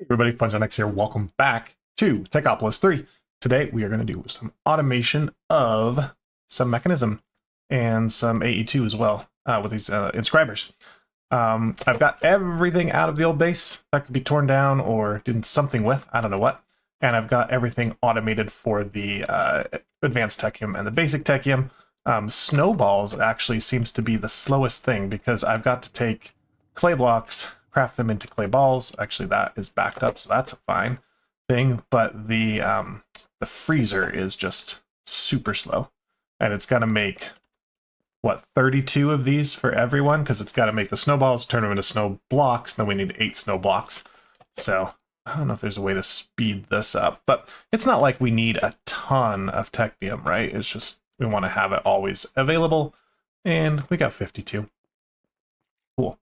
Everybody, FunshineX here. Welcome back to Techopolis 3. Today we are going to do some automation of some mechanism and some AE2 as well with these inscribers. I've got everything out of the old base that could be torn down or did something with, I don't know what. And I've got everything automated for the advanced Technium and the basic Technium. Snowballs actually seems to be the slowest thing because I've got to take clay blocks, craft them into clay balls. Actually, that is backed up, so that's a fine thing. But the freezer is just super slow, and it's got to make what 32 of these for everyone because it's got to make the snowballs, turn them into snow blocks. Then we need 8 snow blocks. So I don't know if there's a way to speed this up, but it's not like we need a ton of Technium, right? It's just we want to have it always available, and we got 52. Cool.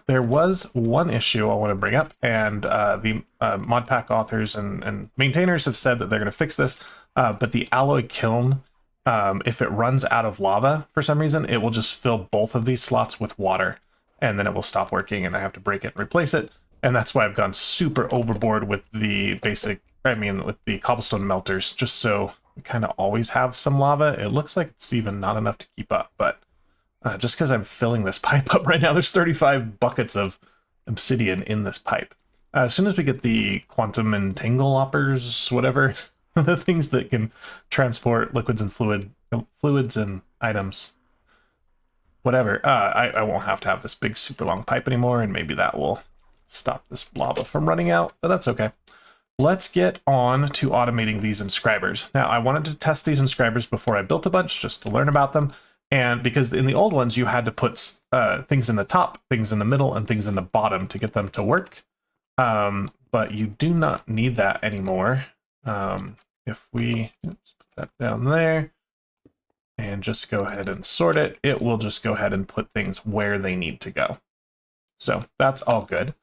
There was one issue I want to bring up, and the modpack authors and maintainers have said that they're going to fix this, but the alloy kiln, if it runs out of lava for some reason, it will just fill both of these slots with water, and then it will stop working, and I have to break it and replace it, and that's why I've gone super overboard with the with the cobblestone melters, just so we kind of always have some lava. It looks like it's even not enough to keep up, but just because I'm filling this pipe up right now, there's 35 buckets of obsidian in this pipe. As soon as we get the quantum entangleoppers, whatever, the things that can transport liquids and fluids and items, whatever, I won't have to have this big super long pipe anymore, and maybe that will stop this lava from running out, but that's okay. Let's get on to automating these inscribers. Now, I wanted to test these inscribers before I built a bunch, just to learn about them. And because in the old ones, you had to put things in the top, things in the middle, and things in the bottom to get them to work. But you do not need that anymore. If we put that down there and just go ahead and sort it, it will just go ahead and put things where they need to go. So that's all good.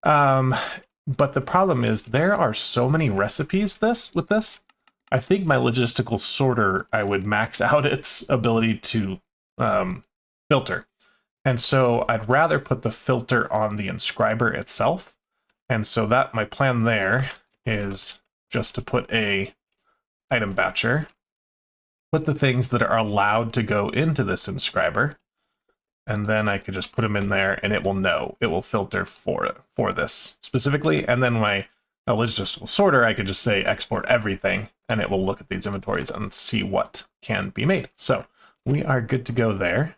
But the problem is there are so many recipes with this. I think my logistical sorter, I would max out its ability to filter. And so I'd rather put the filter on the inscriber itself. And so that my plan there is just to put a item batcher, put the things that are allowed to go into this inscriber, and then I could just put them in there and it will know, it will filter for this specifically. And then my logistical sorter, I could just say export everything, and it will look at these inventories and see what can be made. So we are good to go there.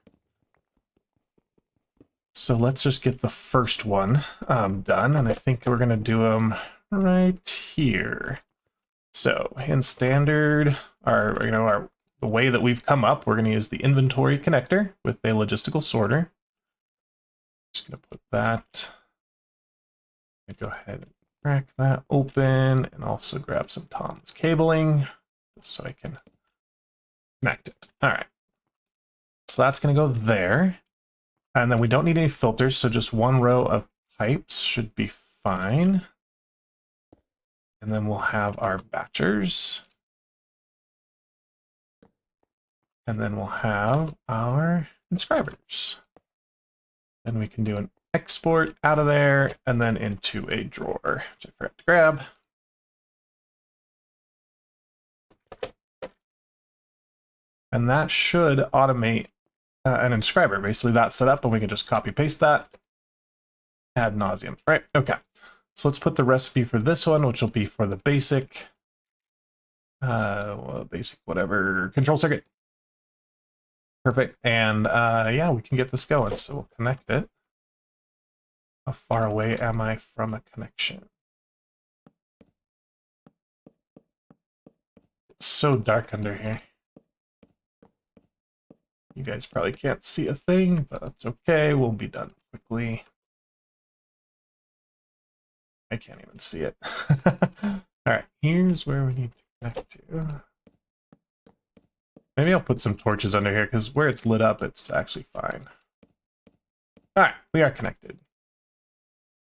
So let's just get the first one done, and I think we're going to do them right here. So in standard, the way that we've come up, we're going to use the inventory connector with a logistical sorter. Just going to put that. Go ahead and crack that open, and also grab some Tom's cabling so I can connect it. All right. So that's going to go there. And then we don't need any filters, so just one row of pipes should be fine. And then we'll have our batchers. And then we'll have our inscribers. Then we can do an export out of there and then into a drawer, which I forgot to grab. And that should automate an inscriber. Basically, that's set up, and we can just copy paste that ad nauseum. Right? Okay. So let's put the recipe for this one, which will be for the basic, whatever control circuit. Perfect. And yeah, we can get this going. So we'll connect it. How far away am I from a connection? It's so dark under here. You guys probably can't see a thing, but that's okay. We'll be done quickly. I can't even see it. All right, here's where we need to connect to. Maybe I'll put some torches under here because where it's lit up, it's actually fine. All right, we are connected.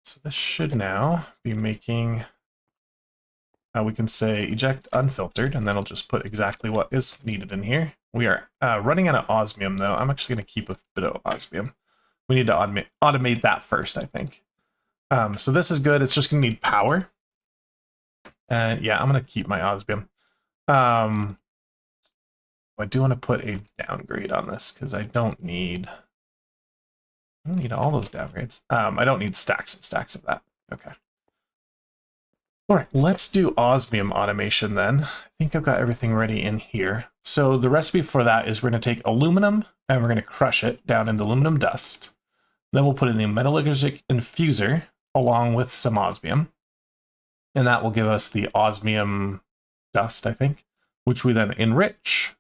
So this should now be making, we can say eject unfiltered, and then I'll just put exactly what is needed in here. We are running out of osmium, though. I'm actually going to keep a bit of osmium. We need to automate that first, I think. So this is good. It's just going to need power. And yeah, I'm going to keep my Osmium. I do want to put a downgrade on this because I don't need all those downgrades. I don't need stacks and stacks of that. Okay. All right, let's do osmium automation then. I think I've got everything ready in here. So the recipe for that is we're going to take aluminum and we're going to crush it down into aluminum dust. Then we'll put in the metallurgic infuser along with some osmium. And that will give us the osmium dust, I think, which we then enrich.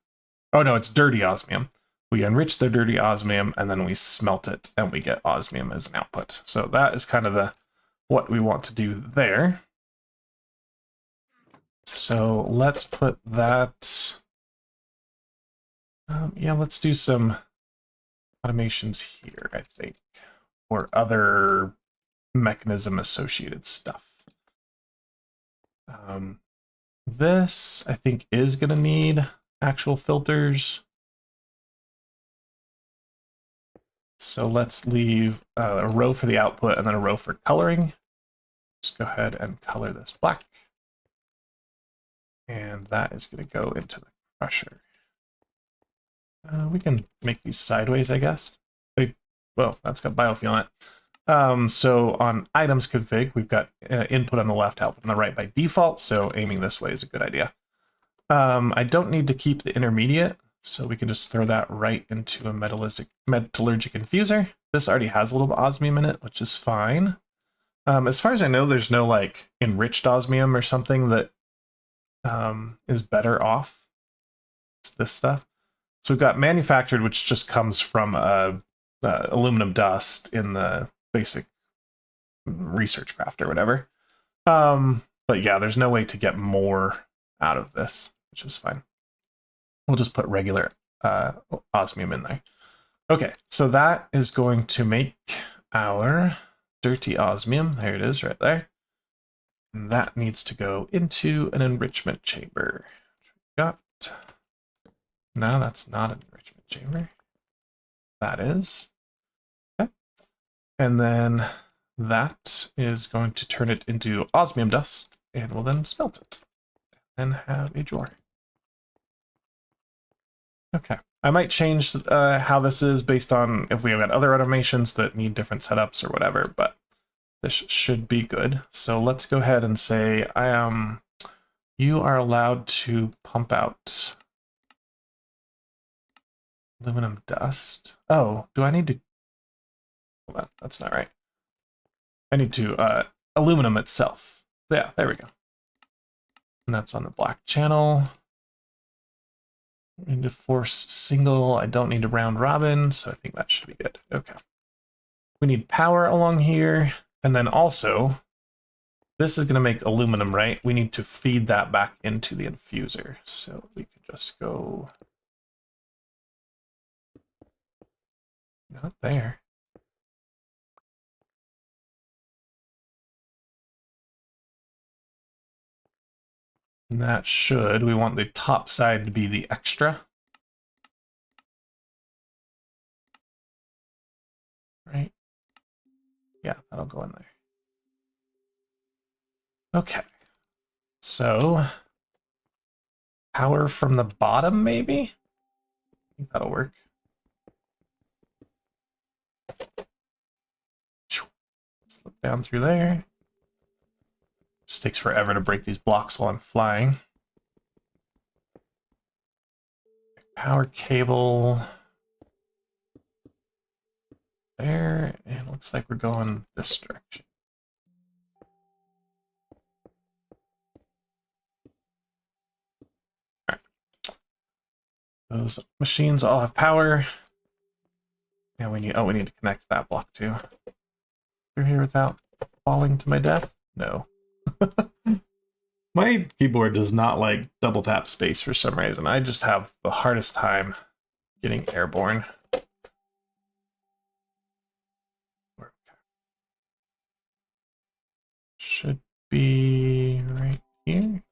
Oh no, it's dirty osmium. We enrich the dirty osmium and then we smelt it and we get osmium as an output. So that is kind of what we want to do there. So let's put that. Yeah, let's do some automations here, I think, or other mechanism associated stuff. This, I think, is going to need actual filters. So let's leave a row for the output and then a row for coloring. Just go ahead and color this black. And that is going to go into the crusher. We can make these sideways, I guess. Well, that's got biofuel on it. So on items config, we've got input on the left, output on the right by default. So aiming this way is a good idea. I don't need to keep the intermediate, so we can just throw that right into a metallurgic infuser. This already has a little osmium in it, which is fine. As far as I know, there's no like enriched osmium or something that is better off. It's this stuff. So we've got manufactured, which just comes from aluminum dust in the basic research craft or whatever. But yeah, there's no way to get more out of this, which is fine. We'll just put regular osmium in there. Okay, so that is going to make our dirty osmium. There it is right there. And that needs to go into an enrichment chamber. Got. No, that's not an enrichment chamber. That is. Okay. And then that is going to turn it into osmium dust, and we'll then smelt it and have a drawer. Okay. I might change how this is based on if we have got other automations that need different setups or whatever, but this should be good. So let's go ahead and say, you are allowed to pump out aluminum dust. Oh, do I need to? Well, that's not right. I need to aluminum itself. Yeah, there we go. And that's on the black channel. I need to force single. I don't need to round robin, so I think that should be good. Okay. We need power along here. And then also, this is going to make aluminum, right? We need to feed that back into the infuser. So we can just go... Not there. And that should... We want the top side to be the extra. Right? Yeah, that'll go in there. Okay. So... Power from the bottom, maybe? I think that'll work. Slip down through there. Just takes forever to break these blocks while I'm flying. Power cable. There, and looks like we're going this direction. All right. Those machines all have power. And we need, we need to connect that block too. Through here without falling to my death? No. My keyboard does not like double tap space for some reason. I just have the hardest time getting airborne. Should be right here.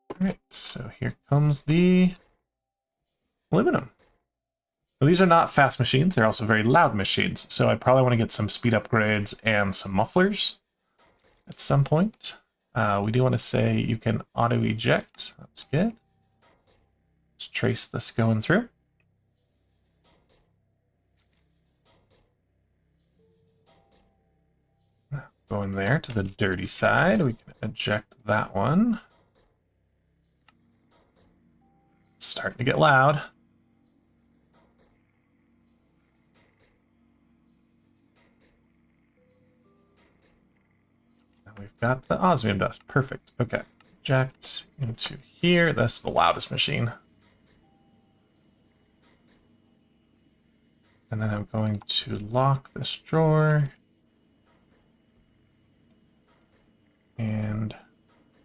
All right, so here comes the aluminum. Well, these are not fast machines. They're also very loud machines. So I probably want to get some speed upgrades and some mufflers at some point. We do want to say you can auto eject. That's good. Let's trace this going through. Going there to the dirty side. We can eject that one. Starting to get loud. And we've got the osmium dust. Perfect. Okay. Eject into here. That's the loudest machine. And then I'm going to lock this drawer. And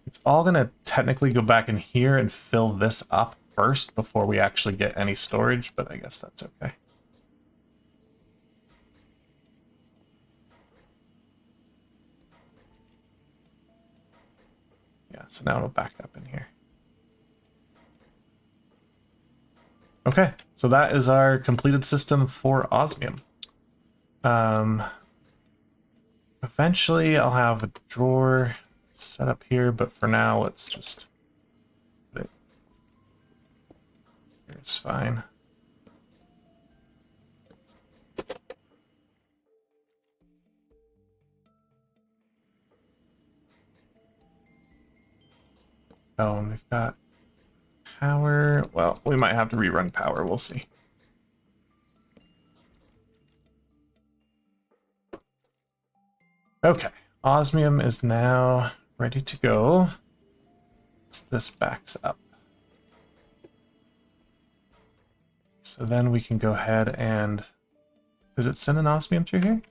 it's all going to technically go back in here and fill this up first before we actually get any storage, but I guess that's okay. Yeah, so now it'll back up in here. Okay, so that is our completed system for osmium. Eventually I'll have a drawer set up here, but for now let's just put it here. It's fine. Oh, and we've got power. Well, we might have to rerun power. We'll see. Okay, osmium is now ready to go. This backs up. So then we can go ahead and... Does it send an osmium through here?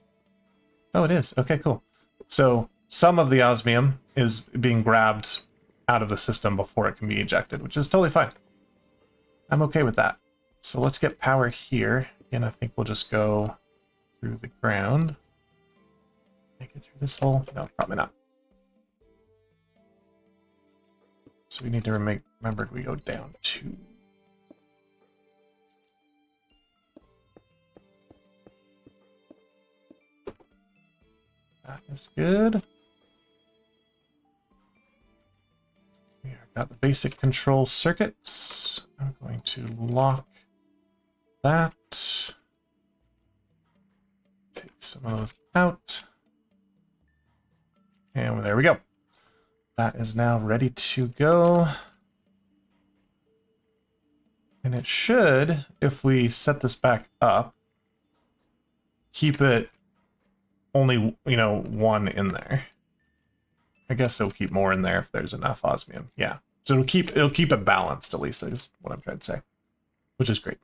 Oh, it is. Okay, cool. So some of the osmium is being grabbed out of the system before it can be ejected, which is totally fine. I'm okay with that. So let's get power here. Again, I think we'll just go through the ground. Make it through this hole? No, probably not. So we need to remember we go down 2. That is good. We got the basic control circuits. I'm going to lock that. Take some of those out. And there we go. That is now ready to go. And it should, if we set this back up, keep it only, one in there. I guess it'll keep more in there if there's enough osmium. Yeah. So it'll keep it balanced, at least, is what I'm trying to say. Which is great.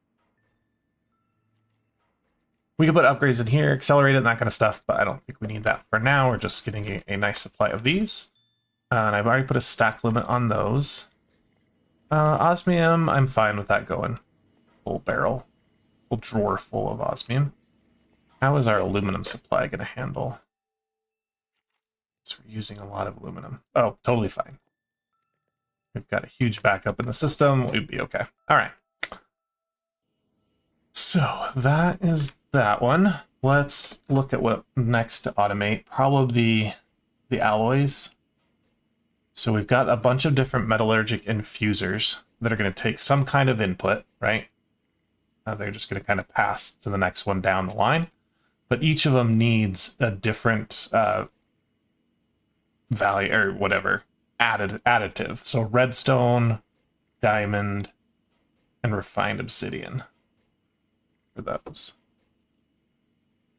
We can put upgrades in here, accelerate it, and that kind of stuff, but I don't think we need that for now. We're just getting a nice supply of these. And I've already put a stack limit on those. Osmium, I'm fine with that going. Full barrel. Full drawer full of osmium. How is our aluminum supply going to handle? So we're using a lot of aluminum. Oh, totally fine. We've got a huge backup in the system. We'd be okay. All right. So that is that one. Let's look at what next to automate. Probably the alloys. So we've got a bunch of different metallurgic infusers that are going to take some kind of input, right? They're just going to kind of pass to the next one down the line. But each of them needs a different value or whatever additive. So redstone, diamond, and refined obsidian for those.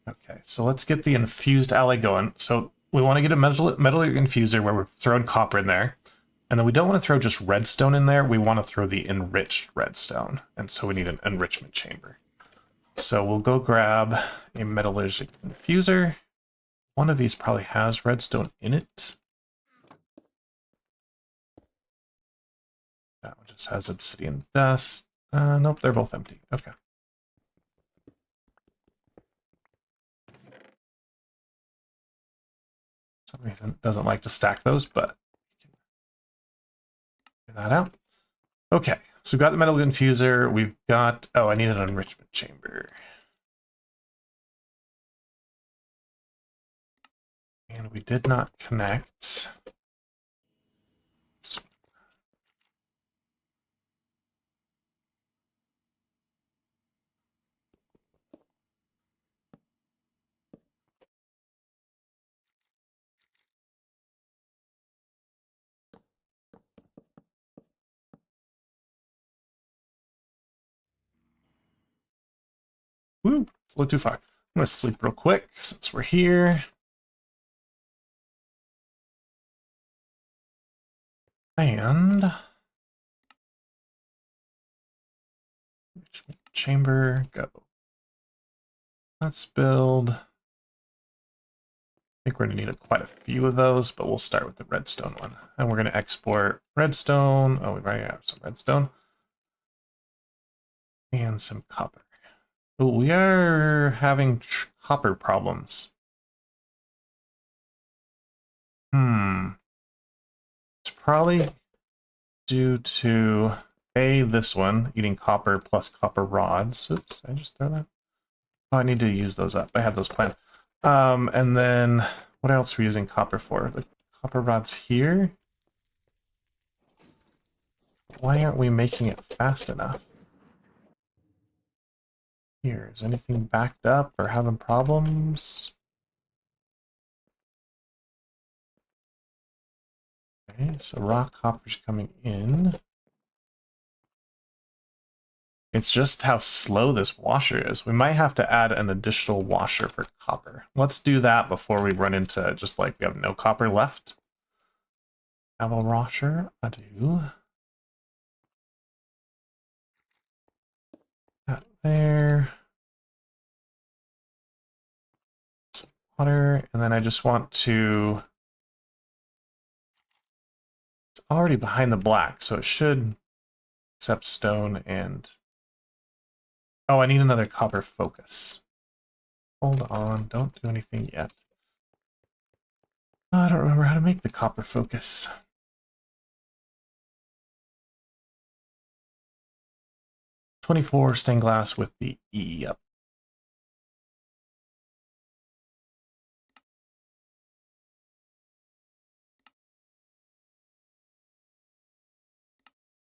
Okay, so let's get the infused alloy going. So we want to get a metal infuser where we're throwing copper in there. And then we don't want to throw just redstone in there. We want to throw the enriched redstone. And so we need an enrichment chamber. So we'll go grab a metallurgic infuser. One of these probably has redstone in it. That one just has obsidian dust. Nope, they're both empty. Okay. For some reason it doesn't like to stack those, but figure that out. Okay, So we've got the metal infuser. We've got, oh, I need an enrichment chamber. And we did not connect. Woo, a little too far. I'm gonna sleep real quick since we're here. And chamber, go. Let's build. I think we're gonna need quite a few of those, but we'll start with the redstone one. And we're gonna export redstone. Oh, we already have some redstone. And some copper. Oh, we are having copper problems. It's probably due to this one eating copper plus copper rods. Oops, did I just throw that? Oh, I need to use those up. I had those planned. And then what else are we using copper for? The copper rods here. Why aren't we making it fast enough? Here, is anything backed up or having problems? Okay, so raw copper's coming in. It's just how slow this washer is. We might have to add an additional washer for copper. Let's do that before we run into just like we have no copper left. Have a washer. I do. That there. Some water. And then I just want to... It's already behind the black, so it should accept stone and... Oh, I need another copper focus. Hold on, don't do anything yet. Oh, I don't remember how to make the copper focus. 24 stained glass with the E up.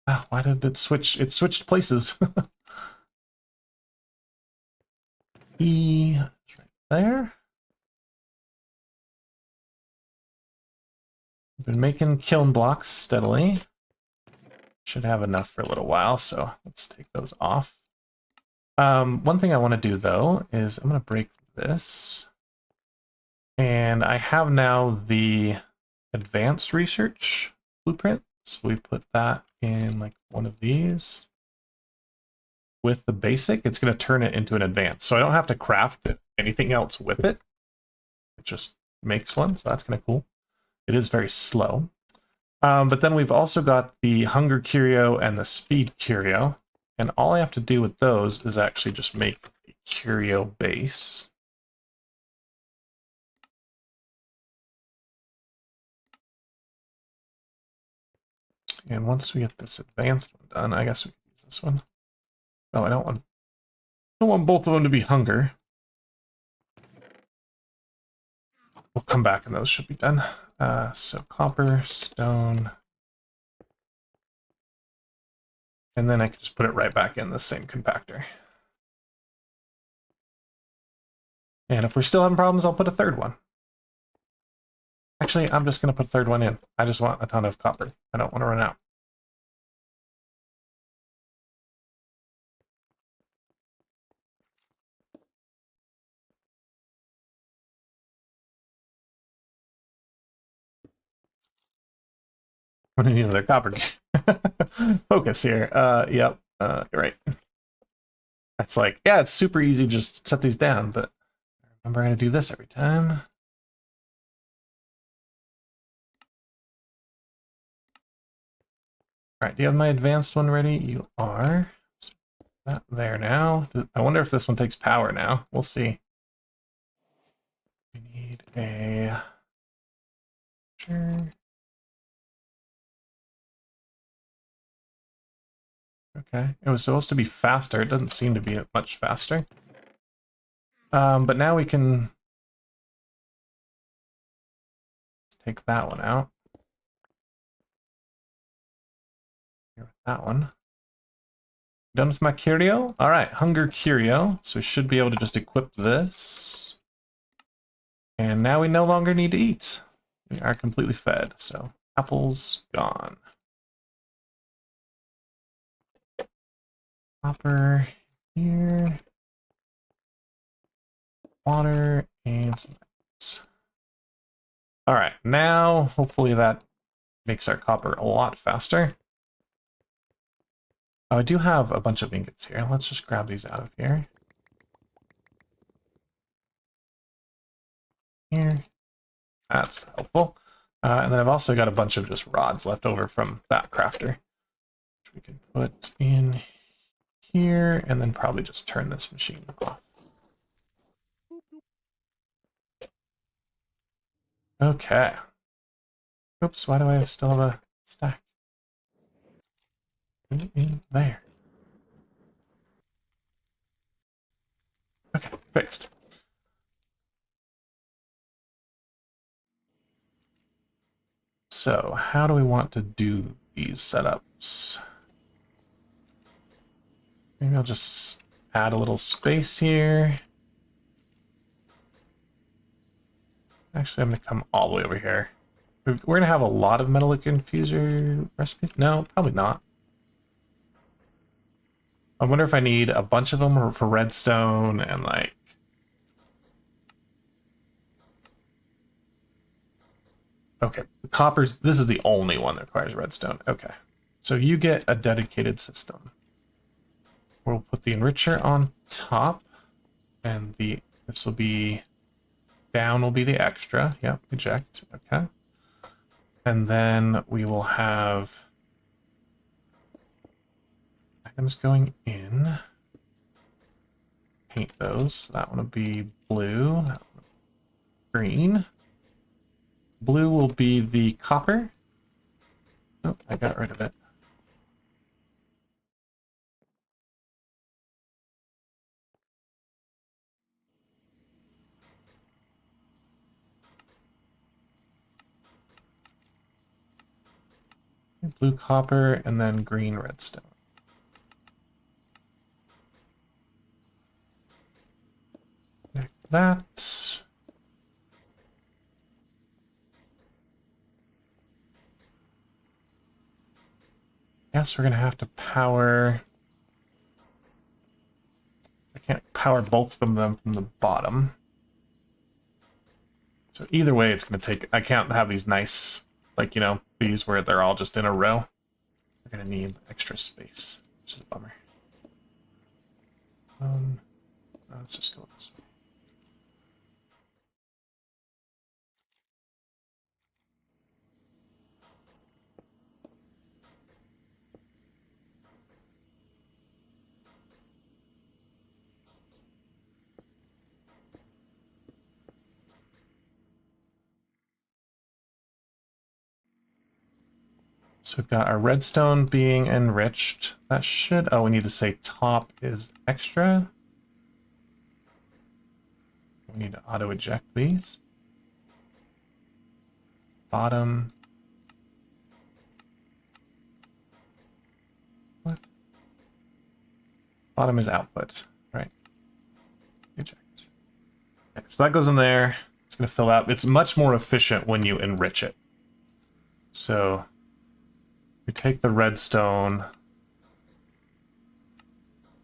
Oh, why did it switch? It switched places. E right there. Been making kiln blocks steadily. Should have enough for a little while, so let's take those off. One thing I want to do though is I'm going to break this. And I have now the advanced research blueprint. So we put that in like one of these. With the basic, it's going to turn it into an advanced. So I don't have to craft anything else with it. It just makes one, so that's kind of cool. It is very slow. But then we've also got the hunger curio and the speed curio. And all I have to do with those is actually just make a curio base. And once we get this advanced one done, I guess we can use this one. Oh, I don't want both of them to be hunger. We'll come back and those should be done. So copper, stone. And then I can just put it right back in the same compactor. And if we're still having problems, I'll put a third one. Actually, I'm just going to put a third one in. I just want a ton of copper. I don't want to run out. I'm going to need another copper focus here. Yep, you're right. It's like, yeah, it's super easy to just set these down, but remember how to do this every time. All right, do you have my advanced one ready? You are. So that there now. I wonder if this one takes power now. We'll see. We need a... Sure. Okay, it was supposed to be faster. It doesn't seem to be much faster. But now we can take that one out. Here with that one. Done with my curio? Alright, hunger curio. So we should be able to just equip this. And now we no longer need to eat. We are completely fed. So apples gone. Copper here. Water and some apples. Alright, now hopefully that makes our copper a lot faster. Oh, I do have a bunch of ingots here. Let's just grab these out of here. Here. That's helpful. And then I've also got a bunch of just rods left over from that crafter, which we can put in here, and then probably just turn this machine off. Okay. Oops, why do I still have a stack? In there. Okay, fixed. So, how do we want to do these setups? Maybe I'll just add a little space here. Actually, I'm going to come all the way over here. We're going to have a lot of metallic infuser recipes. No, probably not. I wonder if I need a bunch of them for redstone and like... Okay, the copper's... This is the only one that requires redstone. Okay. So you get a dedicated system. We'll put the enricher on top, and this will be... Down will be the extra. Yep, eject. Okay. And then we will have items going in. Paint those. That one will be blue. That one will be green. Blue will be the copper. Oh, I got rid of it. Blue copper and then green redstone. Like that. Guess we're gonna have to power... I can't power both of them from the bottom. So either way, it's gonna take... I can't have these nice, like, you know, these where they're all just in a row. We're gonna need extra space, which is a bummer. Let's just go this way. So we've got our redstone being enriched. That should... Oh, we need to say top is extra. We need to auto-eject these. Bottom. What? Bottom is output, right? Eject. Okay, so that goes in there. It's going to fill out. It's much more efficient when you enrich it. So we take the redstone.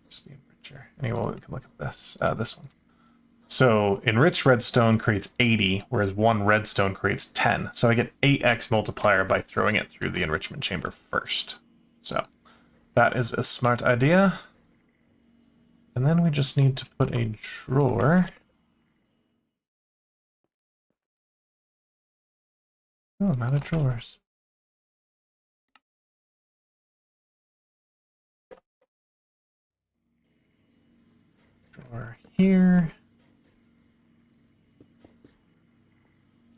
Just the enricher. Anyway, we can look at this. This one. So enriched redstone creates 80, whereas one redstone creates 10. So I get 8x multiplier by throwing it through the enrichment chamber first. So that is a smart idea. And then we just need to put a drawer. Oh, I'm out of drawers. Drawer here.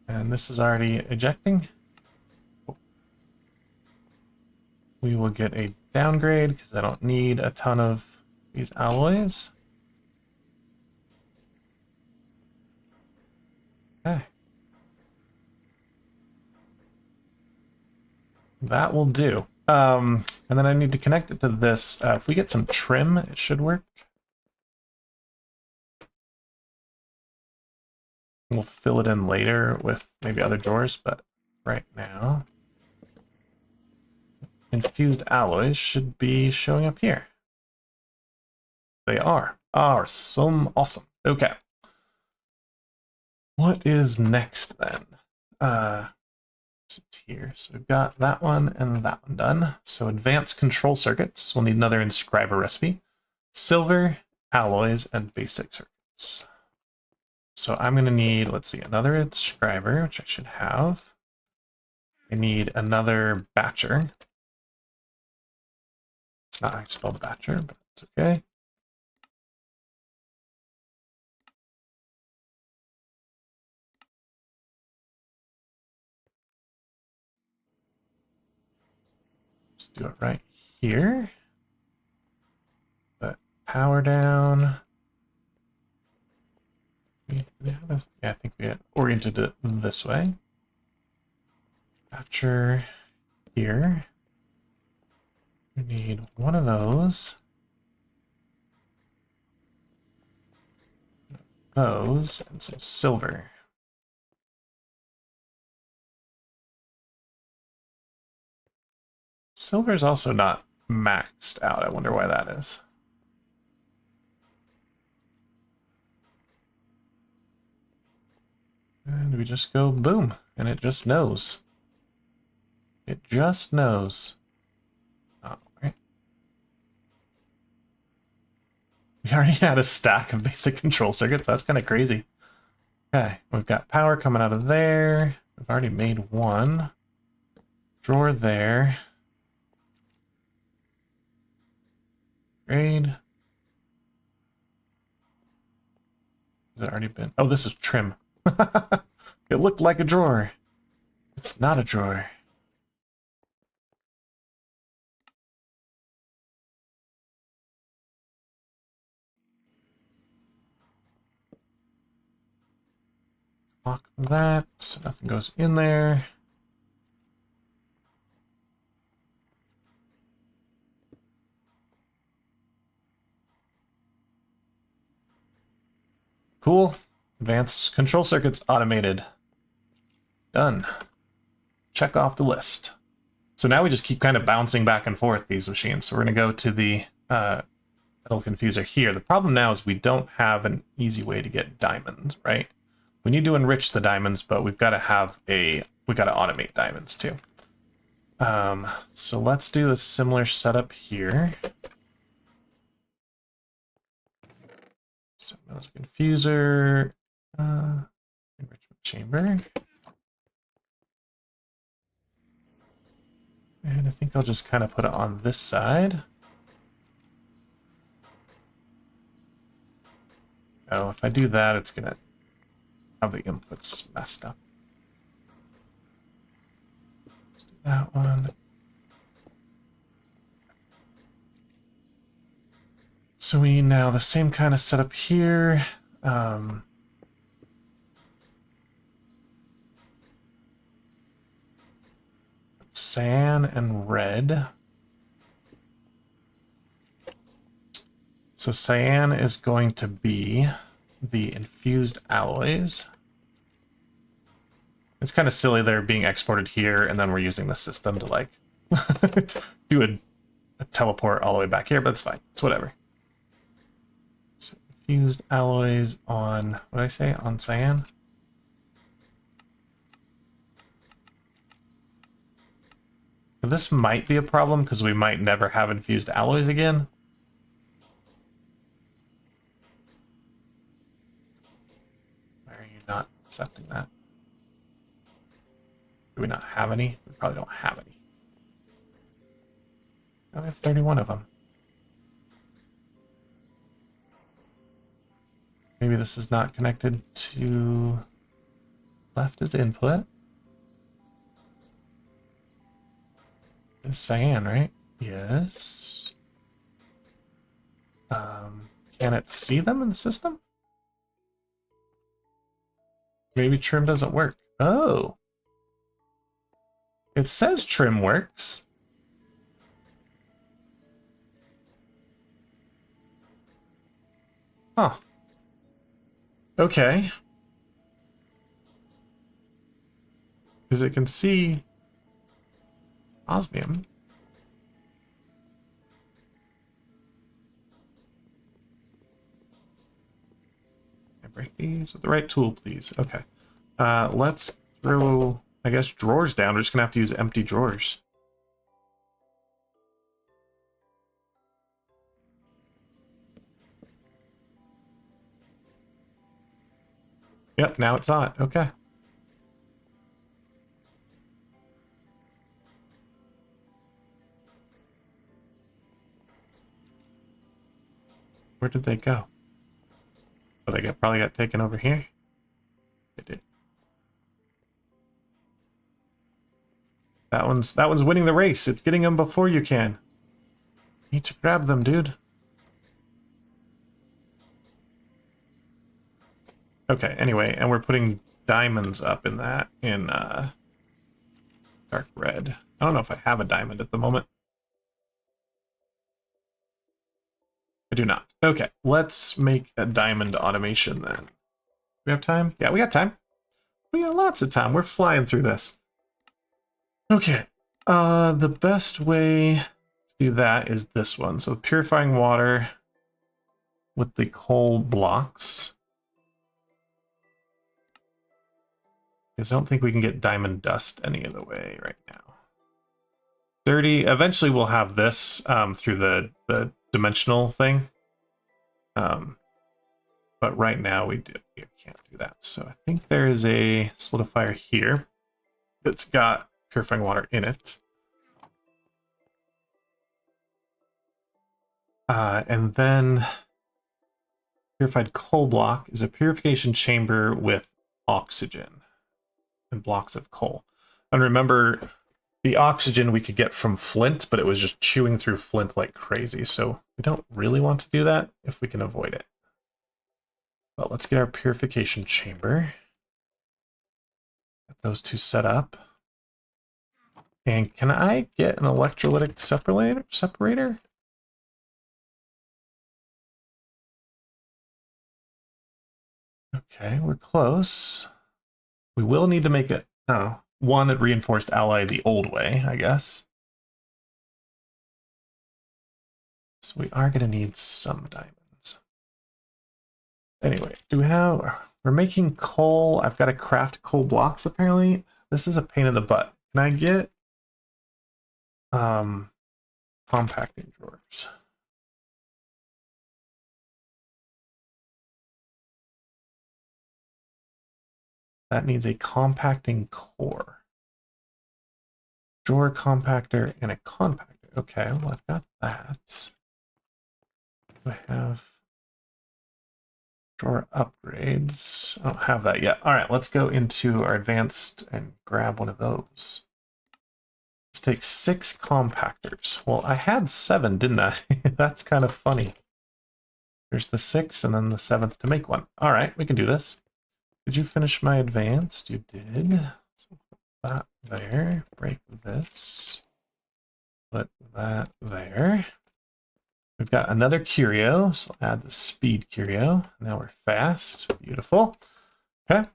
And this is already ejecting. We will get a downgrade because I don't need a ton of these alloys. Okay. That will do. And then I need to connect it to this. If we get some trim, it should work. We'll fill it in later with maybe other drawers, but right now, infused alloys should be showing up here. They are. Some awesome. Okay. What is next then? It's here. So we've got that one and that one done. So advanced control circuits. We'll need another inscriber recipe. Silver, alloys, and basic circuits. So I'm going to need, let's see, another inscriber, which I should have. I need another batcher. It's not how I spell batcher, but it's okay. Let's do it right here. But power down. Yeah, I think we had oriented it this way. Batcher here. We need one of those. Those and some silver. Silver's also not maxed out. I wonder why that is. And we just go boom, and it just knows. It just knows. Oh, right. We already had a stack of basic control circuits. That's kind of crazy. Okay, we've got power coming out of there. We've already made one. Drawer there. Grade. Has it already been? Oh, this is trim. It looked like a drawer. It's not a drawer. Lock that so nothing goes in there. Cool. Advanced control circuits automated. Done. Check off the list. So now we just keep kind of bouncing back and forth these machines. So we're going to go to the metal confuser here. The problem now is we don't have an easy way to get diamonds, right? We need to enrich the diamonds, but we've got to have we got to automate diamonds too. So let's do a similar setup here. So metal confuser, enrichment chamber. And I think I'll just kind of put it on this side. Oh, if I do that, it's going to have the inputs messed up. Let's do that one. So we need now the same kind of setup here. Cyan and red. So cyan is going to be the infused alloys. It's kind of silly they're being exported here, and then we're using the system to like do a teleport all the way back here, but it's fine. It's whatever. So infused alloys on, what did I say? On cyan? This might be a problem because we might never have infused alloys again. Why are you not accepting that? Do we not have any? We probably don't have any. Oh, we have 31 of them. Maybe this is not connected to left as input. It's cyan, right? Yes. Can it see them in the system? Maybe trim doesn't work. Oh. It says trim works. Huh. Okay. Because it can see osmium. Can I break these with the right tool, please? Okay. Let's throw, I guess, drawers down. We're just gonna have to use empty drawers. Yep, now it's on. Okay. Where did they go? Oh, they probably got taken over here. They did. That one's winning the race. It's getting them before you can. Need to grab them, dude. Okay, anyway, and we're putting diamonds up in that in dark red. I don't know if I have a diamond at the moment. I do not. Okay, let's make a diamond automation then. We have time? Yeah, we got time. We got lots of time. We're flying through this. Okay. The best way to do that is this one. So purifying water with the coal blocks. Because I don't think we can get diamond dust any of the way right now. 30. Eventually we'll have this through the dimensional thing. But right now we can't do that. So I think there is a solidifier here that's got purifying water in it. And then purified coal block is a purification chamber with oxygen and blocks of coal. And remember, the oxygen we could get from flint, but it was just chewing through flint like crazy. So we don't really want to do that if we can avoid it. But let's get our purification chamber. Get those two set up. And can I get an electrolytic separator? Okay, we're close. We will need to make it, one reinforced ally the old way, I guess. So we are going to need some diamonds. Anyway, we're making coal. I've got to craft coal blocks apparently. This is a pain in the butt. Can I get compacting drawers? That needs a compacting core. Drawer compactor and a compactor. Okay, well, I've got that. Do I have drawer upgrades? I don't have that yet. All right, let's go into our advanced and grab one of those. Let's take 6 compactors. Well, I had 7, didn't I? That's kind of funny. There's the 6 and then the 7th to make one. All right, we can do this. Did you finish my advanced? You did. So put that there. Break this. Put that there. We've got another curio, so I'll add the speed curio. Now we're fast. Beautiful. Okay.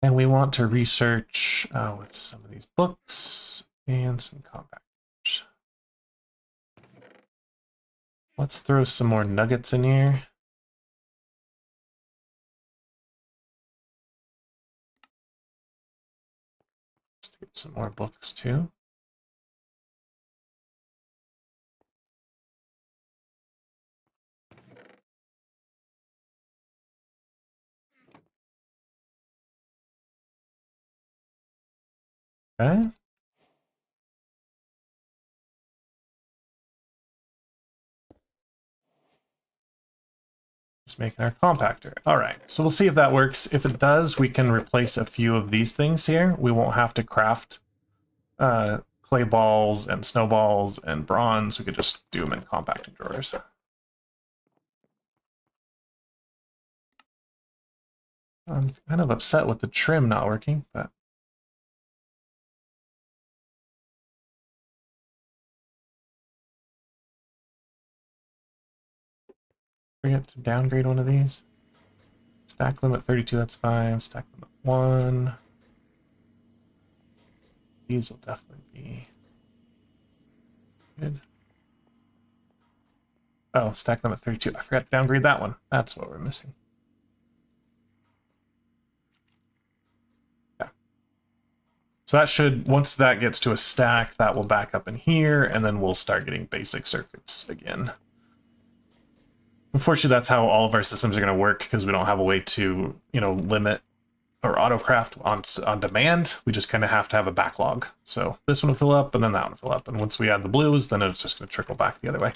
And we want to research with some of these books and some compactors. Let's throw some more nuggets in here. Let's get some more books too. Okay. Just making our compactor. All right, so we'll see if that works. If it does, we can replace a few of these things here. We won't have to craft clay balls and snowballs and bronze, we could just do them in compacting drawers. I'm kind of upset with the trim not working, but forget to downgrade one of these. Stack limit 32, that's fine. Stack limit 1. These will definitely be good. Oh, stack limit 32. I forgot to downgrade that one. That's what we're missing. Yeah. So that should, once that gets to a stack, that will back up in here, and then we'll start getting basic circuits again. Unfortunately, that's how all of our systems are going to work, because we don't have a way to, you know, limit or autocraft on demand. We just kind of have to have a backlog. So this one will fill up, and then that one will fill up. And once we add the blues, then it's just going to trickle back the other way.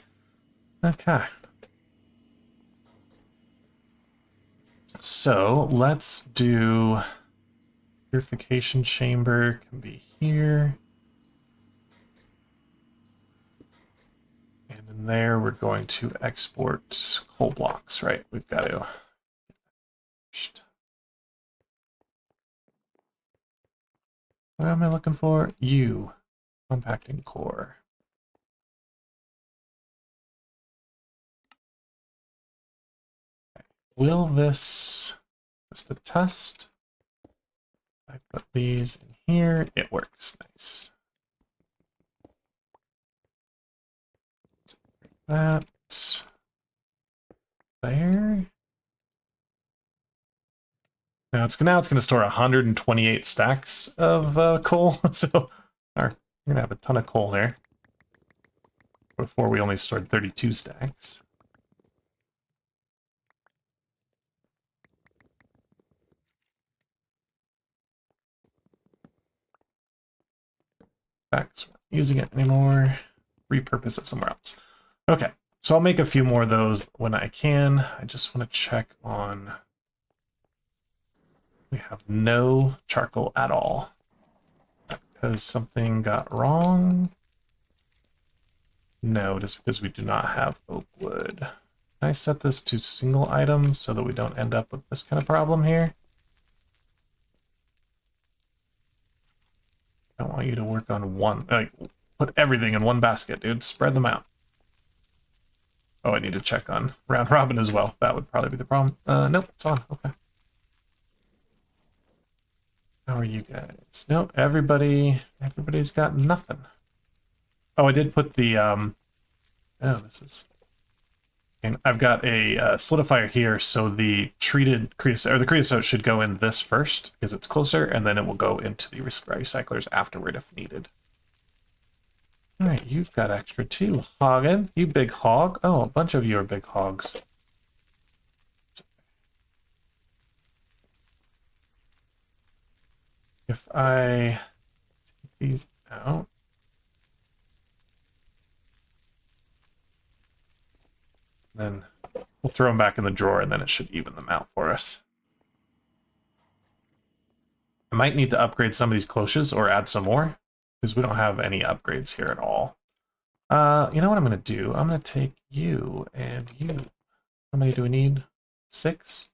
Okay. So let's do purification chamber can be here. And in there, we're going to export coal blocks, right? We've got to. What am I looking for? U. Compacting core. Okay. Will this, just a test, I put these in here, it works. Nice. That there. Now it's going to store 128 stacks of coal, so we're going to have a ton of coal there. Before we only stored 32 stacks. Stacks, we're not using it anymore. Repurpose it somewhere else. Okay, so I'll make a few more of those when I can. I just want to check on. We have no charcoal at all because something got wrong. No, just because we do not have oak wood. Can I set this to single items so that we don't end up with this kind of problem here? I don't want you to work on one, like, put everything in one basket, dude. Spread them out. Oh, I need to check on round robin as well. That would probably be the problem. Nope, it's on. Okay. How are you guys? Nope, everybody's got nothing. Oh, I did put the, oh, this is, and I've got a solidifier here, so the treated creosote, or the creosote should go in this first, because it's closer, and then it will go into the recyclers afterward if needed. Alright, you've got extra too, Hoggin. You big hog. Oh, a bunch of you are big hogs. If I take these out, then we'll throw them back in the drawer, and then it should even them out for us. I might need to upgrade some of these cloches or add some more, because we don't have any upgrades here at all. You know what I'm going to do? I'm going to take you and you. How many do we need? 6?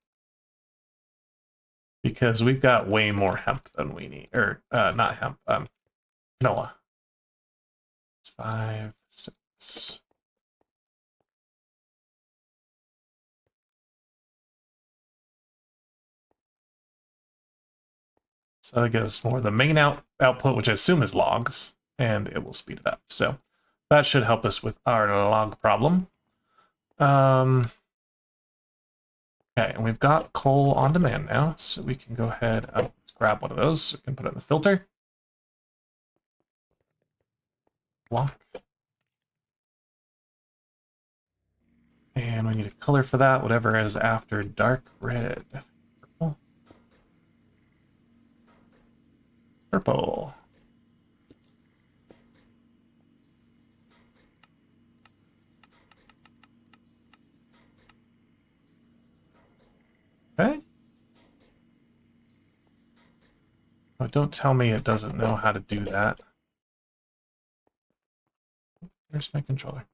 Because we've got way more hemp than we need. Or, not hemp, Noah. 5, 6. So that gives us more of the main output, which I assume is logs, and it will speed it up. So that should help us with our log problem. Okay, and we've got coal on demand now, so we can go ahead and grab one of those. So we can put it in the filter. Block. And we need a color for that, whatever is after dark red. Purple. Purple. Okay. Oh, don't tell me it doesn't know how to do that. Where's my controller?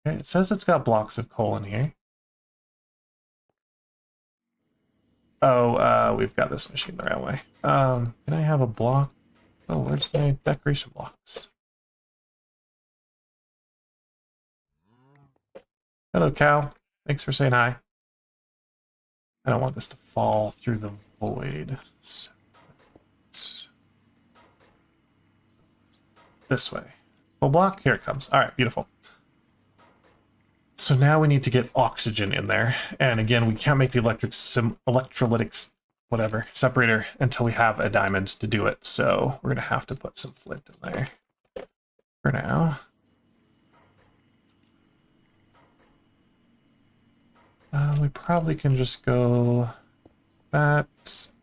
Okay, it says it's got blocks of coal in here. Oh, we've got this machine the right way. Can I have a block? Oh, where's my decoration blocks? Hello, cow. Thanks for saying hi. I don't want this to fall through the void. So this way. Full block, here it comes. All right, beautiful. So now we need to get oxygen in there. And again, we can't make the electrolytics, whatever, separator until we have a diamond to do it. So we're going to have to put some flint in there for now. We probably can just go that,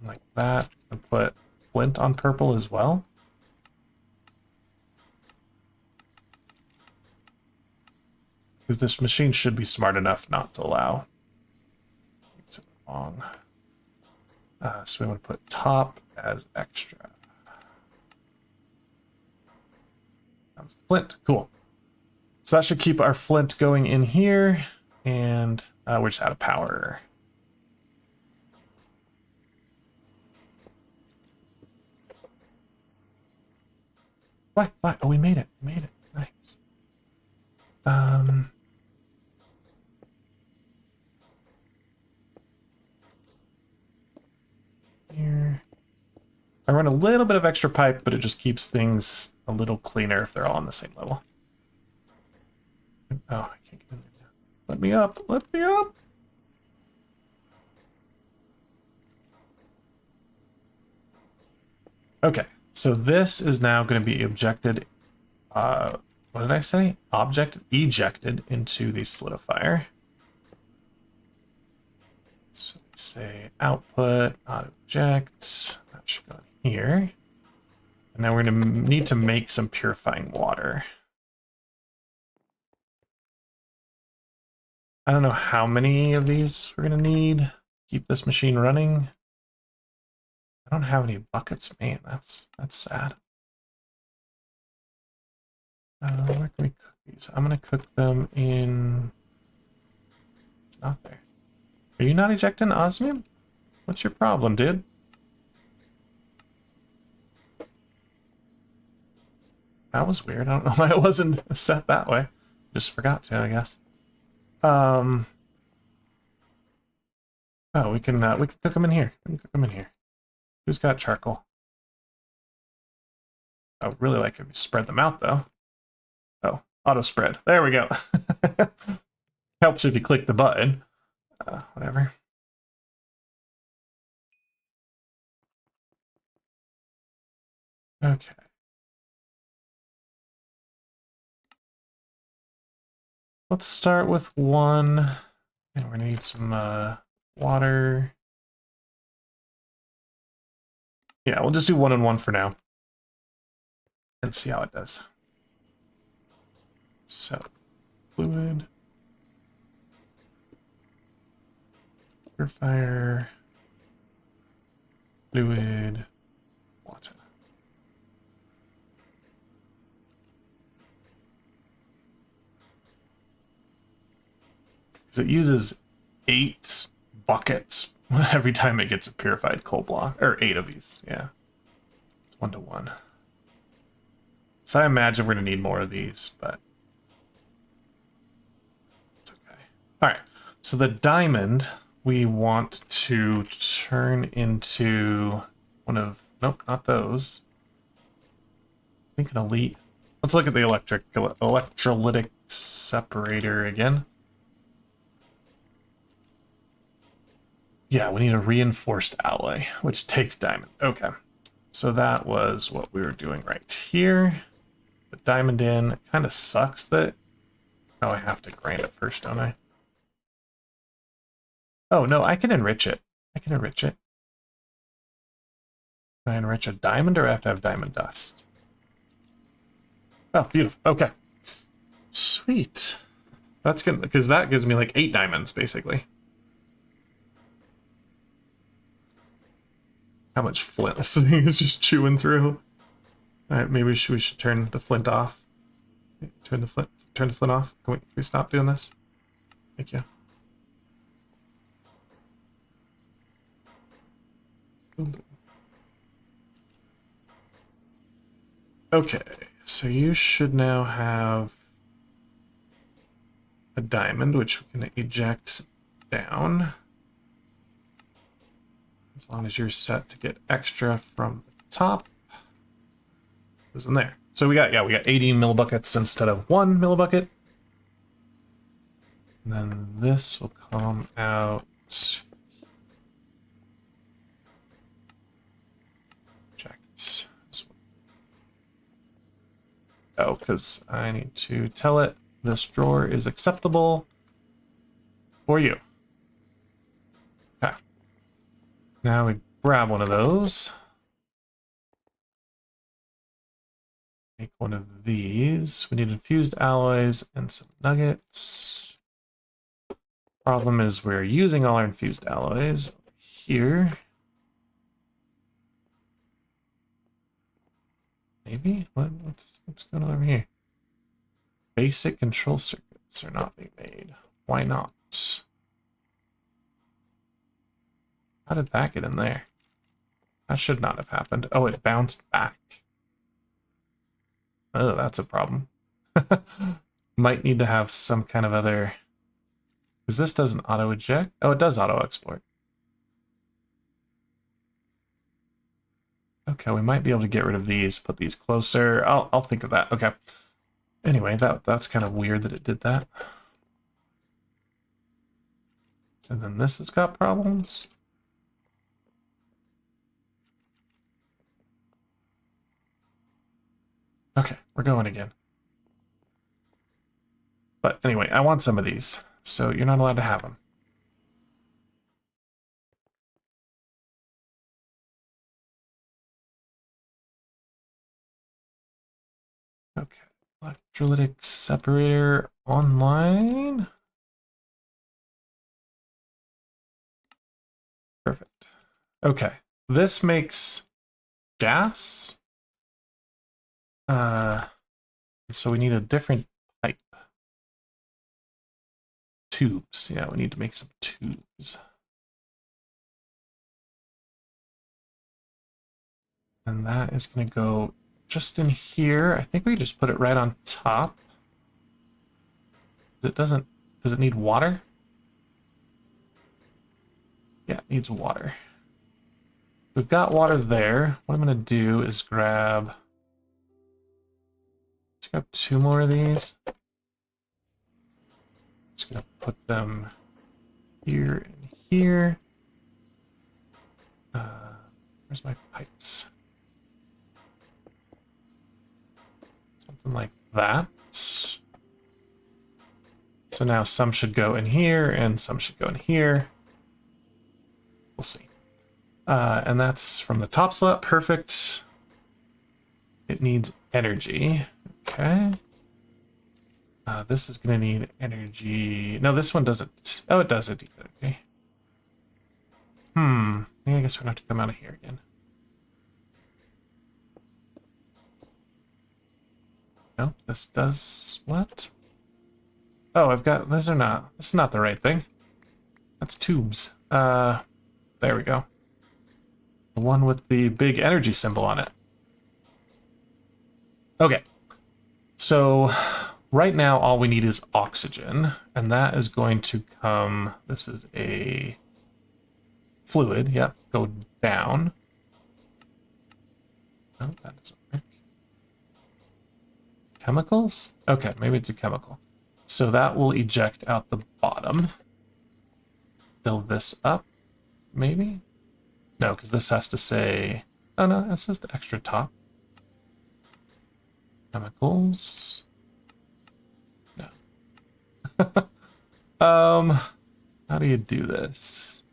like that, and put flint on purple as well. Because this machine should be smart enough not to allow. It's wrong. So we want to put top as extra. Flint, cool. So that should keep our flint going in here, and we're just out of power. What? Oh, we made it. We made it. Nice. Here. I run a little bit of extra pipe, but it just keeps things a little cleaner if they're all on the same level. Oh, I can't get in there. Let me up. Let me up. Okay, so this is now going to be ejected. What did I say? Ejected into the solidifier. So we say output, not eject. That should go in here. And now we're going to need to make some purifying water. I don't know how many of these we're going to need. Keep this machine running. I don't have any buckets. Man, that's sad. Where can we cook these? I'm going to cook them in... It's not there. Are you not ejecting osmium? What's your problem, dude? That was weird. I don't know why it wasn't set that way. Just forgot to, I guess. Oh, we can cook them in here. We can cook them in here. Who's got charcoal? I would really like if you spread them out, though. Oh, auto spread. There we go. Helps if you click the button. Whatever. Okay. Let's start with one. And we're gonna need some water. Yeah, we'll just do 1 and 1 for now. And see how it does. So, fluid. Purifier. Fluid. Water. Because it uses 8 buckets every time it gets a purified coal block, or 8 of these, yeah. It's 1 to 1. So I imagine we're gonna need more of these, but it's okay. All right, so the diamond we want to turn into one of, nope, not those. I think an elite. Let's look at the electrolytic separator again. Yeah, we need a reinforced alloy, which takes diamond. Okay, so that was what we were doing right here. Put diamond in. It kind of sucks that... Oh, I have to grind it first, don't I? Oh, no, I can enrich it. I can enrich it. Can I enrich a diamond, or I have to have diamond dust? Oh, beautiful. Okay. Sweet. That's good, because that gives me like 8 diamonds, basically. How much flint this thing is just chewing through. All right, maybe we should turn the flint off. Turn the flint off. Can we stop doing this? Thank you. Okay, so you should now have a diamond, which we can eject down. As long as you're set to get extra from the top. Goes in there. So we got 80 millibuckets instead of 1 millibucket. And then this will come out. Checked. Oh, because I need to tell it this drawer is acceptable for you. Okay. Now we grab one of those. Make one of these. We need infused alloys and some nuggets. Problem is we're using all our infused alloys here. Maybe? What's going on over here? Basic control circuits are not being made. Why not? How did that get in there? That should not have happened. Oh, it bounced back. Oh, that's a problem. Might need to have some kind of other... Because this doesn't auto-eject. Oh, it does auto-export. Okay, we might be able to get rid of these, put these closer. I'll think of that. Okay. Anyway, that's kind of weird that it did that. And then this has got problems. Okay, we're going again. But anyway, I want some of these, so you're not allowed to have them. Okay, electrolytic separator online. Perfect. Okay, this makes gas. So we need a different pipe. Tubes. Yeah, we need to make some tubes. And that is going to go just in here. I think we just put it right on top. Does it need water? Yeah, it needs water. We've got water there. What I'm going to do is grab 2 more of these. Just going to put them here and here. Where's my pipes? Something like that. So now some should go in here and some should go in here. We'll see. And that's from the top slot. Perfect. It needs energy. Okay. This is going to need energy. No, this one doesn't. Oh, it does. It needs energy. Yeah, I guess we're going to have to come out of here again. Nope, this does what? Oh, I've got, this is not the right thing. That's tubes. There we go. The one with the big energy symbol on it. Okay. So right now all we need is oxygen, and that is going to come, this is a fluid, yep, go down. No, that doesn't work. Chemicals? Okay, maybe it's a chemical. So that will eject out the bottom. Fill this up, maybe? No, because this has to say... Oh no, that's just the extra top. Chemicals. No. How do you do this?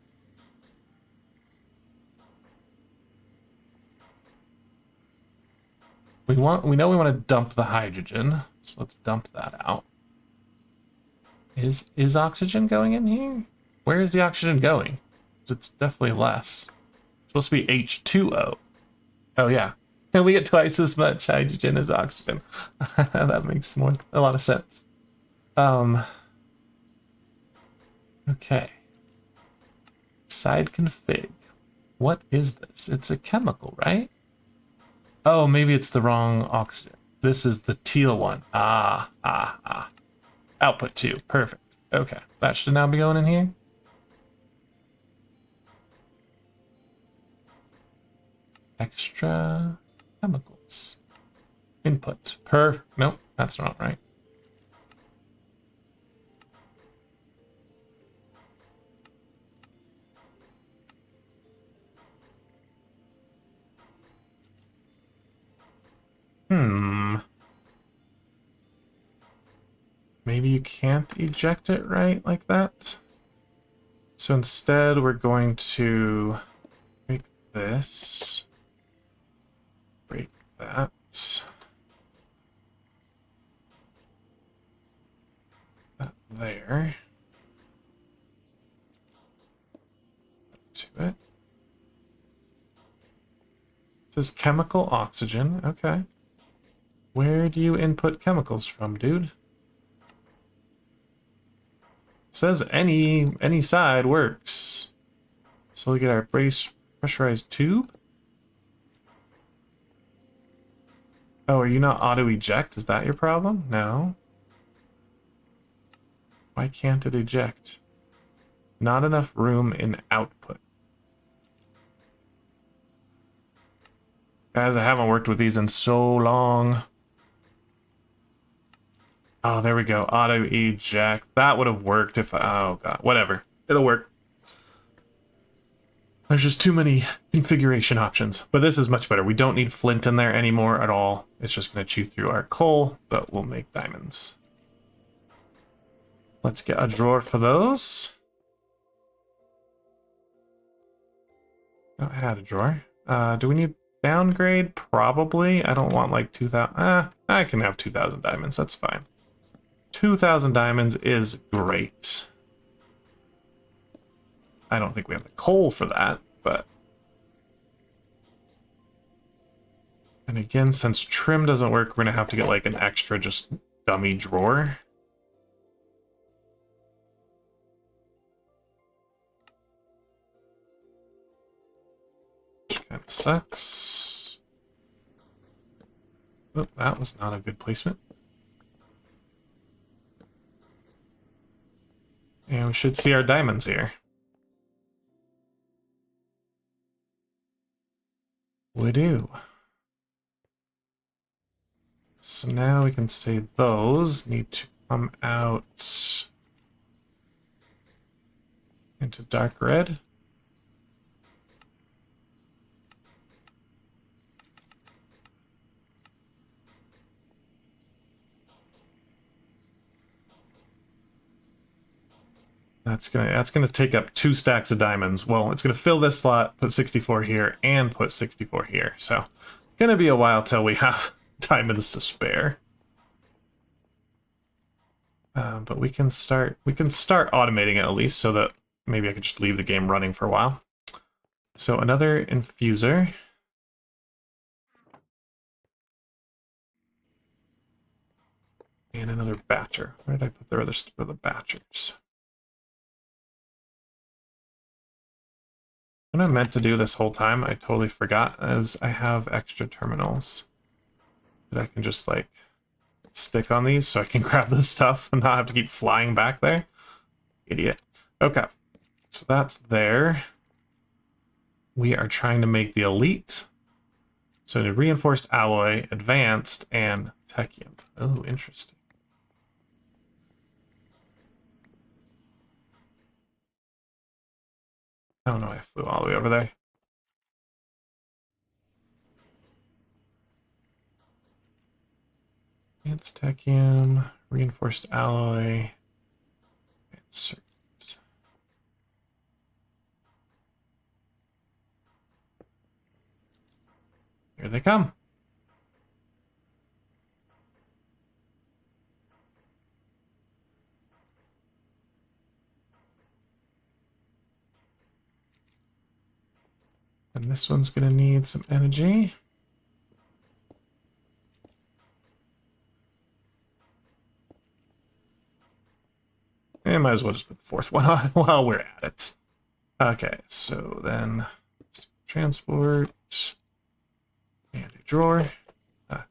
We know we want to dump the hydrogen, so let's dump that out. Is oxygen going in here? Where is the oxygen going? It's definitely less. It's supposed to be H2O. Oh yeah. we get twice as much hydrogen as oxygen. That makes a lot of sense. Okay. Side config. What is this? It's a chemical, right? Oh, maybe it's the wrong oxygen. This is the teal one. Ah. Output 2. Perfect. Okay. That should now be going in here. Extra chemicals. Input. Nope, that's not right. Maybe you can't eject it right like that. So instead, we're going to break this. Break that. That there. To it. It says chemical oxygen. Okay. Where do you input chemicals from, dude? It says any side works. So we get our pressurized tube. Oh, are you not auto eject? Is that your problem? No. Why can't it eject? Not enough room in output. Guys, I haven't worked with these in so long. Oh, there we go. Auto eject. That would have worked if oh god, whatever. It'll work. There's just too many configuration options. But this is much better. We don't need flint in there anymore at all. It's just going to chew through our coal, but we'll make diamonds. Let's get a drawer for those. Oh, I had a drawer. Do we need downgrade? Probably. I don't want like 2,000. I can have 2,000 diamonds. That's fine. 2,000 diamonds is great. I don't think we have the coal for that, but... And again, since trim doesn't work, we're going to have to get like an extra just dummy drawer. Which kind of sucks. Oh, that was not a good placement. And we should see our diamonds here. We do. So now we can say those need to come out into dark red. That's gonna take up 2 stacks of diamonds. Well, it's gonna fill this slot, put 64 here, and put 64 here. So, gonna be a while till we have diamonds to spare. But we can start automating it at least, so that maybe I can just leave the game running for a while. So another infuser. And another batcher. Where did I put the other for the batchers? What I meant to do this whole time, I totally forgot, is I have extra terminals that I can just like stick on these so I can grab this stuff and not have to keep flying back there. Idiot. Okay, so that's there. We are trying to make the elite. So the reinforced alloy, advanced, and Technium. Oh, interesting. Oh no, I flew all the way over there. Advanced Technium, reinforced alloy, insert. Here they come. And this one's going to need some energy. And might as well just put the fourth one on while we're at it. Okay, so then transport and a drawer.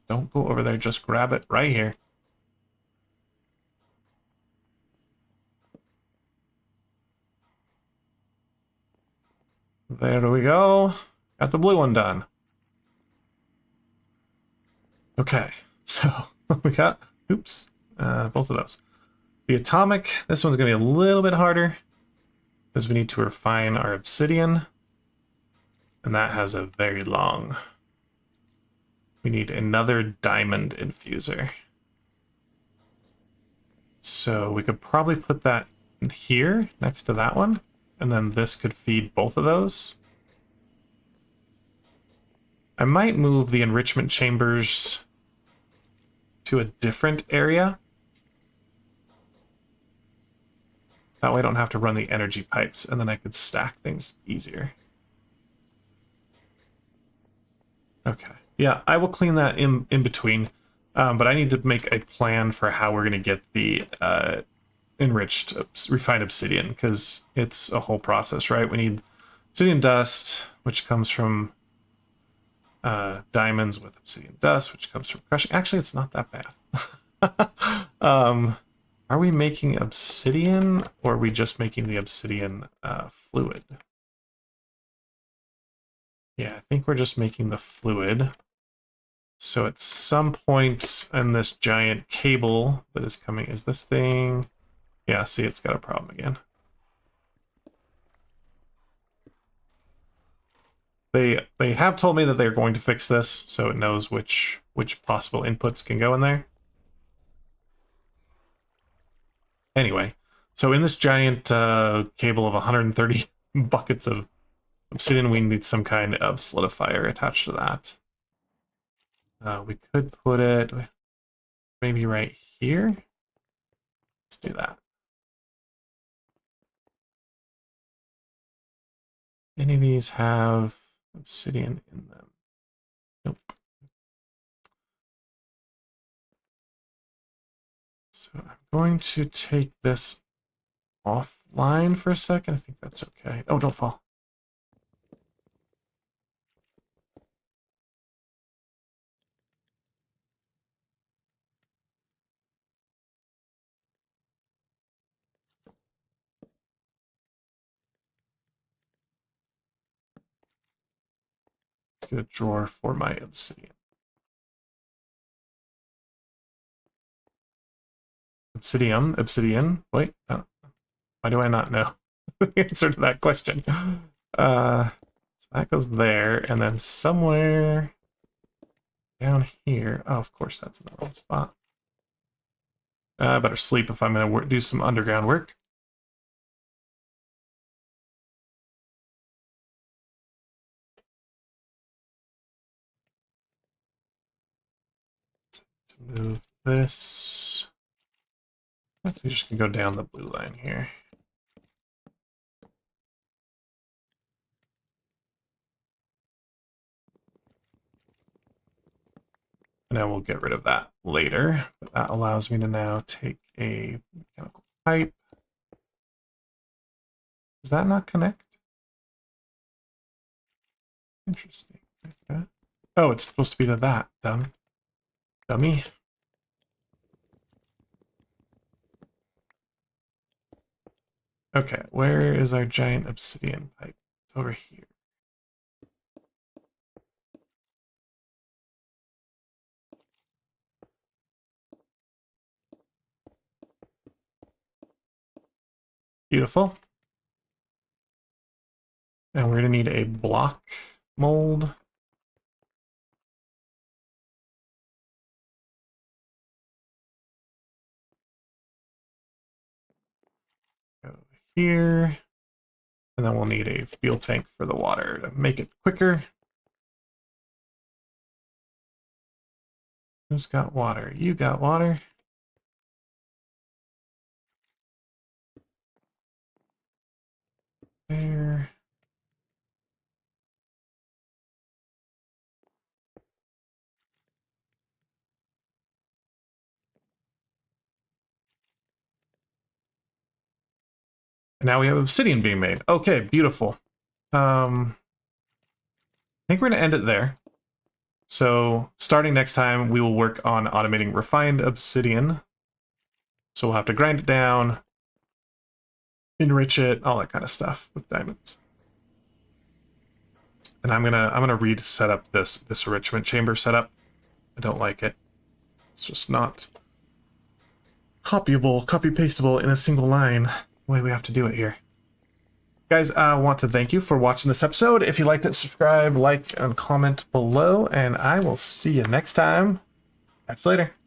Don't go over there, just grab it right here. There we go. Got the blue one done. Okay, so we got, oops, both of those. The atomic, this one's going to be a little bit harder because we need to refine our obsidian. And that has a very long. We need another diamond infuser. So we could probably put that in here next to that one. And then this could feed both of those. I might move the enrichment chambers to a different area. That way I don't have to run the energy pipes, and then I could stack things easier. Okay. Yeah, I will clean that in between. But I need to make a plan for how we're going to get the enriched, refined obsidian, because it's a whole process, right? We need obsidian dust, which comes from diamonds with obsidian dust, which comes from crushing. Actually, it's not that bad. Are we making obsidian, or are we just making the obsidian fluid? Yeah, I think we're just making the fluid. So at some point in this giant cable that is coming, is this thing? Yeah, see, it's got a problem again. They have told me that they're going to fix this, so it knows which possible inputs can go in there. Anyway, so in this giant cable of 130 buckets of obsidian, we need some kind of solidifier attached to that. We could put it maybe right here. Let's do that. Any of these have obsidian in them? Nope. So I'm going to take this offline for a second. I think that's okay. Oh, don't fall. Let's get a drawer for my obsidian. Obsidian. Wait, why do I not know the answer to that question? So that goes there, and then somewhere down here. Oh, of course, that's another one spot. I better sleep if I'm going to do some underground work. To move this. I think we just can go down the blue line here. And I will get rid of that later. But that allows me to now take a mechanical pipe. Does that not connect? Interesting. Okay. Oh, it's supposed to be to that. Dummy. Okay, where is our giant obsidian pipe? It's over here. Beautiful. And we're going to need a block mold. Go here. And then we'll need a fuel tank for the water to make it quicker. Who's got water? You got water. There. And now we have obsidian being made. Okay, beautiful. I think we're going to end it there. So starting next time, we will work on automating refined obsidian. So we'll have to grind it down, enrich it, all that kind of stuff with diamonds. And I'm gonna reset up this enrichment chamber setup. I don't like it. It's just not copyable, copy-pastable in a single line. The way we have to do it here. Guys, I want to thank you for watching this episode. If you liked it, subscribe, like, and comment below, and I will see you next time. Catch you later.